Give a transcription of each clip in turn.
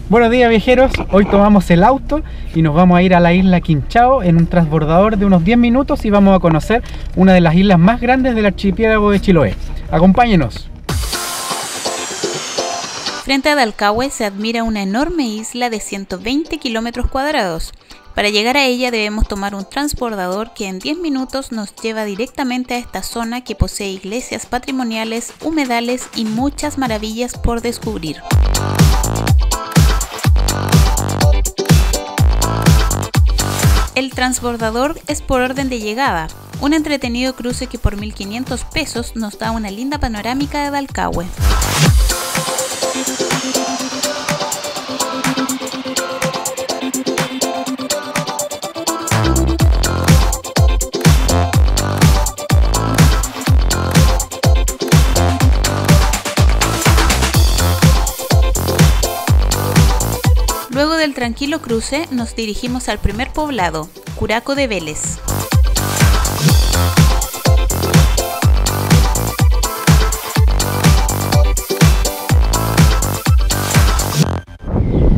Buenos días viajeros, hoy tomamos el auto y nos vamos a ir a la isla Quinchao en un transbordador de unos 10 minutos y vamos a conocer una de las islas más grandes del archipiélago de Chiloé. Acompáñenos. Frente a Dalcahue se admira una enorme isla de 120 kilómetros cuadrados. Para llegar a ella debemos tomar un transbordador que en 10 minutos nos lleva directamente a esta zona que posee iglesias patrimoniales, humedales y muchas maravillas por descubrir. El transbordador es por orden de llegada, un entretenido cruce que por 1.500 pesos nos da una linda panorámica de Dalcahue. Luego del tranquilo cruce, nos dirigimos al primer poblado, Curaco de Vélez.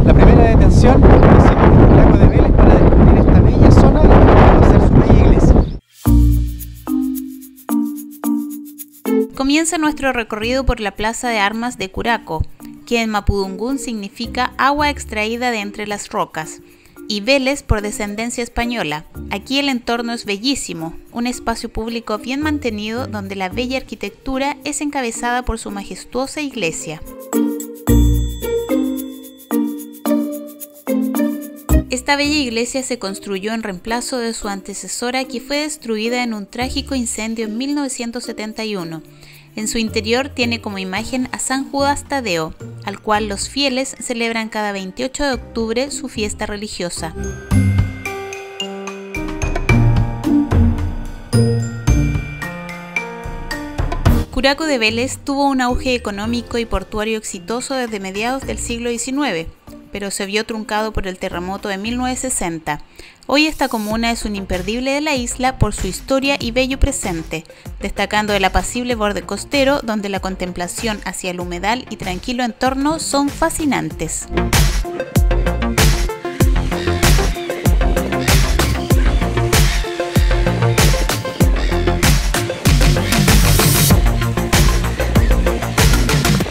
La primera detención hicimos en Curaco de Vélez para descubrir esta bella zona y conocer su bella iglesia. Comienza nuestro recorrido por la Plaza de Armas de Curaco, que en mapudungún significa agua extraída de entre las rocas, y Vélez por descendencia española. Aquí el entorno es bellísimo, un espacio público bien mantenido donde la bella arquitectura es encabezada por su majestuosa iglesia. Esta bella iglesia se construyó en reemplazo de su antecesora que fue destruida en un trágico incendio en 1971. En su interior tiene como imagen a San Judas Tadeo, al cual los fieles celebran cada 28 de octubre su fiesta religiosa. Curaco de Vélez tuvo un auge económico y portuario exitoso desde mediados del siglo XIX, pero se vio truncado por el terremoto de 1960. Hoy esta comuna es un imperdible de la isla por su historia y bello presente, destacando el apacible borde costero donde la contemplación hacia el humedal y tranquilo entorno son fascinantes.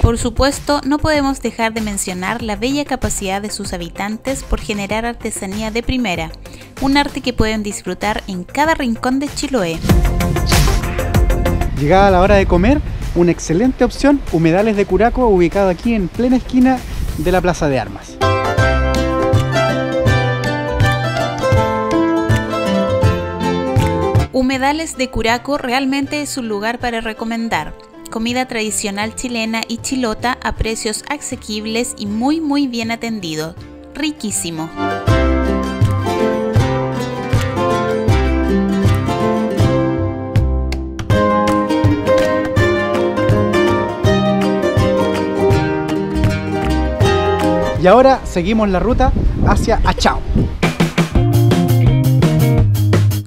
Por supuesto, no podemos dejar de mencionar la bella capacidad de sus habitantes por generar artesanía de primera, un arte que pueden disfrutar en cada rincón de Chiloé. Llegada la hora de comer, una excelente opción, Humedales de Curaco, ubicado aquí en plena esquina de la Plaza de Armas. Humedales de Curaco realmente es un lugar para recomendar. Comida tradicional chilena y chilota a precios asequibles y muy bien atendido. Riquísimo. Y ahora seguimos la ruta hacia Achao.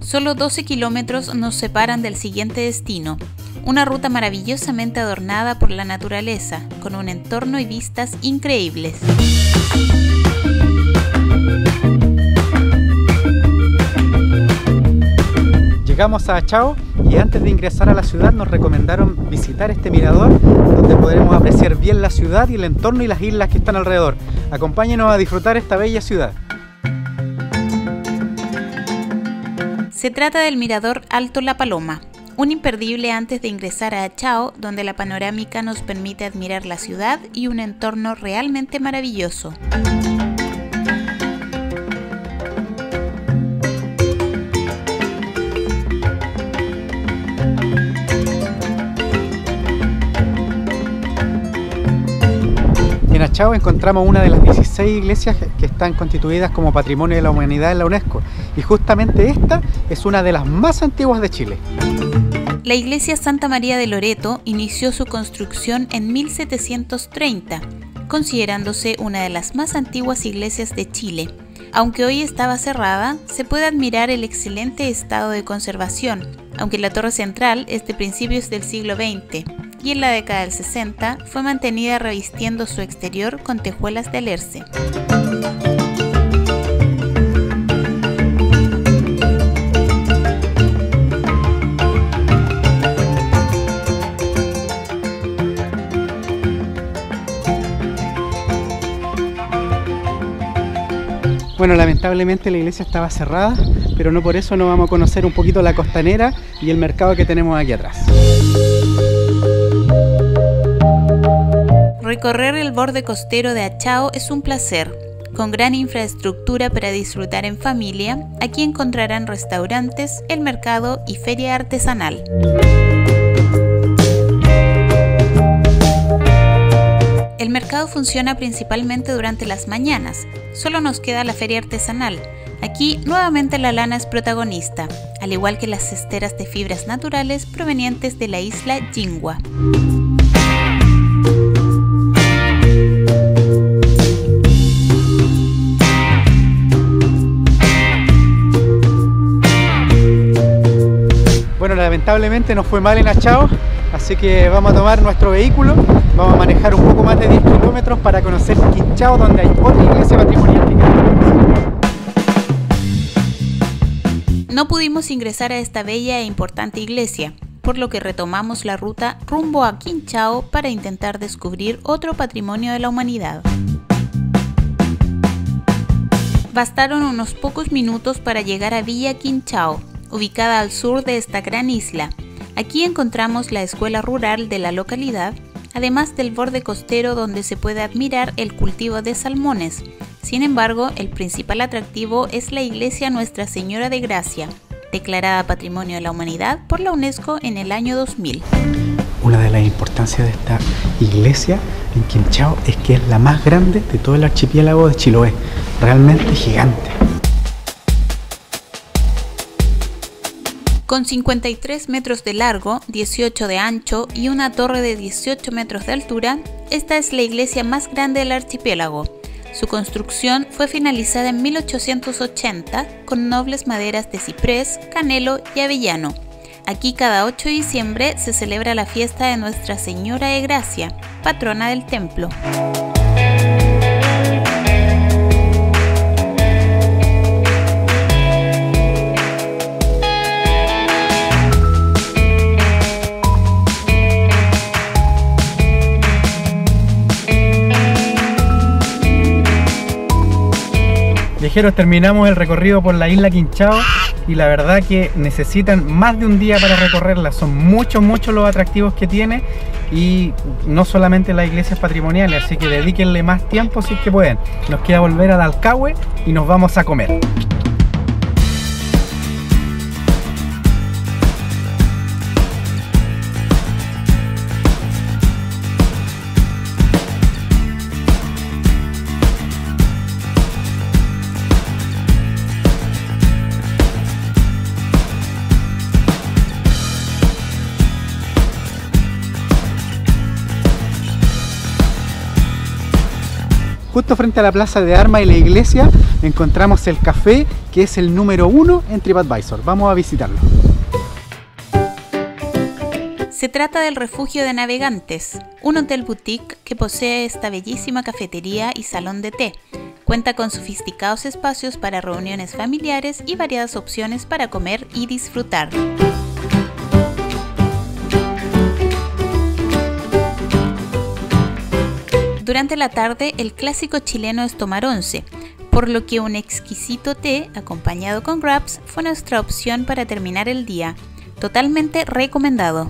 Solo 12 kilómetros nos separan del siguiente destino. Una ruta maravillosamente adornada por la naturaleza, con un entorno y vistas increíbles. Llegamos a Achao y antes de ingresar a la ciudad nos recomendaron visitar este mirador donde podremos apreciar bien la ciudad y el entorno y las islas que están alrededor. Acompáñenos a disfrutar esta bella ciudad. Se trata del mirador Alto La Paloma, un imperdible antes de ingresar a Achao, donde la panorámica nos permite admirar la ciudad y un entorno realmente maravilloso. En Achao encontramos una de las 16 iglesias que están constituidas como Patrimonio de la Humanidad en la UNESCO, y justamente esta es una de las más antiguas de Chile. La iglesia Santa María de Loreto inició su construcción en 1730, considerándose una de las más antiguas iglesias de Chile. Aunque hoy estaba cerrada, se puede admirar el excelente estado de conservación, aunque la torre central es de principios del siglo XX, y en la década del 60 fue mantenida revistiendo su exterior con tejuelas de alerce. Bueno, lamentablemente la iglesia estaba cerrada, pero no por eso no vamos a conocer un poquito la costanera y el mercado que tenemos aquí atrás. Recorrer el borde costero de Achao es un placer. Con gran infraestructura para disfrutar en familia, aquí encontrarán restaurantes, el mercado y feria artesanal. El mercado funciona principalmente durante las mañanas. Solo nos queda la feria artesanal. Aquí nuevamente la lana es protagonista, al igual que las cesteras de fibras naturales provenientes de la isla Jingua. Bueno, lamentablemente nos fue mal en Achao, así que vamos a tomar nuestro vehículo, vamos a manejar un poco más de 10 kilómetros para conocer Quinchao, donde hay otra iglesia patrimonial que queremos. No pudimos ingresar a esta bella e importante iglesia, por lo que retomamos la ruta rumbo a Quinchao para intentar descubrir otro patrimonio de la humanidad. Bastaron unos pocos minutos para llegar a Villa Quinchao, ubicada al sur de esta gran isla. Aquí encontramos la escuela rural de la localidad, además del borde costero donde se puede admirar el cultivo de salmones. Sin embargo, el principal atractivo es la iglesia Nuestra Señora de Gracia, declarada Patrimonio de la Humanidad por la UNESCO en el año 2000. Una de las importancias de esta iglesia en Quinchao es que es la más grande de todo el archipiélago de Chiloé, realmente gigante. Con 53 metros de largo, 18 de ancho y una torre de 18 metros de altura, esta es la iglesia más grande del archipiélago. Su construcción fue finalizada en 1880 con nobles maderas de ciprés, canelo y avellano. Aquí cada 8 de diciembre se celebra la fiesta de Nuestra Señora de Gracia, patrona del templo. Viajeros, terminamos el recorrido por la isla Quinchao y la verdad que necesitan más de un día para recorrerla. Son muchos los atractivos que tiene y no solamente las iglesias patrimoniales, así que dedíquenle más tiempo si es que pueden. Nos queda volver a Dalcahue y nos vamos a comer. Justo frente a la plaza de armas y la iglesia encontramos el café que es el número 1 en TripAdvisor. Vamos a visitarlo. Se trata del Refugio de Navegantes, un hotel boutique que posee esta bellísima cafetería y salón de té. Cuenta con sofisticados espacios para reuniones familiares y variadas opciones para comer y disfrutar. Durante la tarde, el clásico chileno es tomar once, por lo que un exquisito té acompañado con wraps fue nuestra opción para terminar el día. Totalmente recomendado.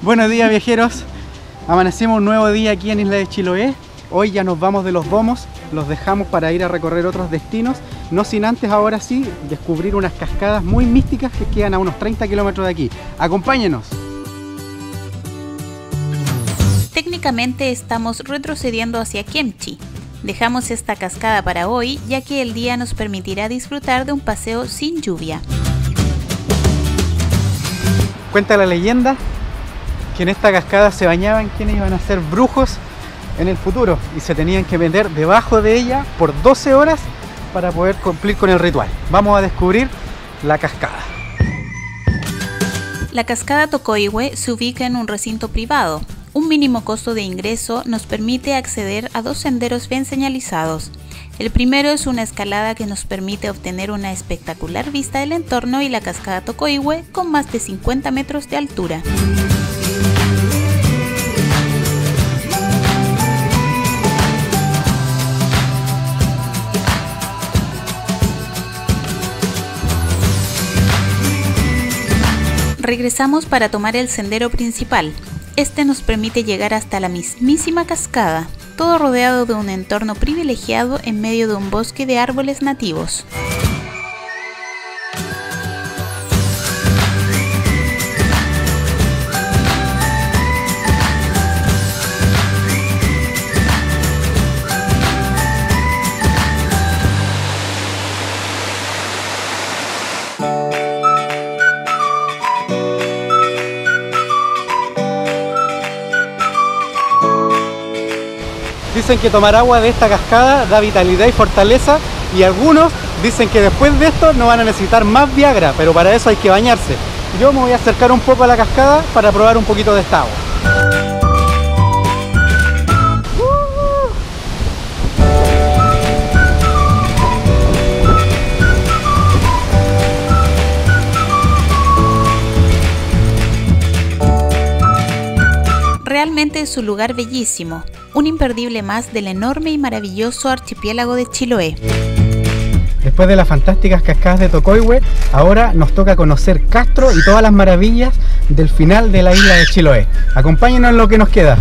Buenos días, viajeros, amanecemos un nuevo día aquí en Isla de Chiloé. Hoy ya nos vamos de los domos, los dejamos para ir a recorrer otros destinos, no sin antes ahora sí descubrir unas cascadas muy místicas que quedan a unos 30 kilómetros de aquí. ¡Acompáñenos! básicamente estamos retrocediendo hacia Kemchi. Dejamos esta cascada para hoy, ya que el día nos permitirá disfrutar de un paseo sin lluvia. Cuenta la leyenda que en esta cascada se bañaban quienes iban a ser brujos en el futuro y se tenían que meter debajo de ella por 12 horas para poder cumplir con el ritual. Vamos a descubrir la cascada. La cascada Tokoiwe se ubica en un recinto privado. Un mínimo costo de ingreso nos permite acceder a 2 senderos bien señalizados. El primero es una escalada que nos permite obtener una espectacular vista del entorno y la cascada Tokoiwe con más de 50 metros de altura. Regresamos para tomar el sendero principal. Este nos permite llegar hasta la mismísima cascada, todo rodeado de un entorno privilegiado en medio de un bosque de árboles nativos. Dicen que tomar agua de esta cascada da vitalidad y fortaleza, y algunos dicen que después de esto no van a necesitar más Viagra, pero para eso hay que bañarse. Yo me voy a acercar un poco a la cascada para probar un poquito de esta agua. Realmente es un lugar bellísimo, un imperdible más del enorme y maravilloso archipiélago de Chiloé. Después de las fantásticas cascadas de Tokoiwe, ahora nos toca conocer Castro y todas las maravillas del final de la isla de Chiloé. Acompáñenos en lo que nos queda.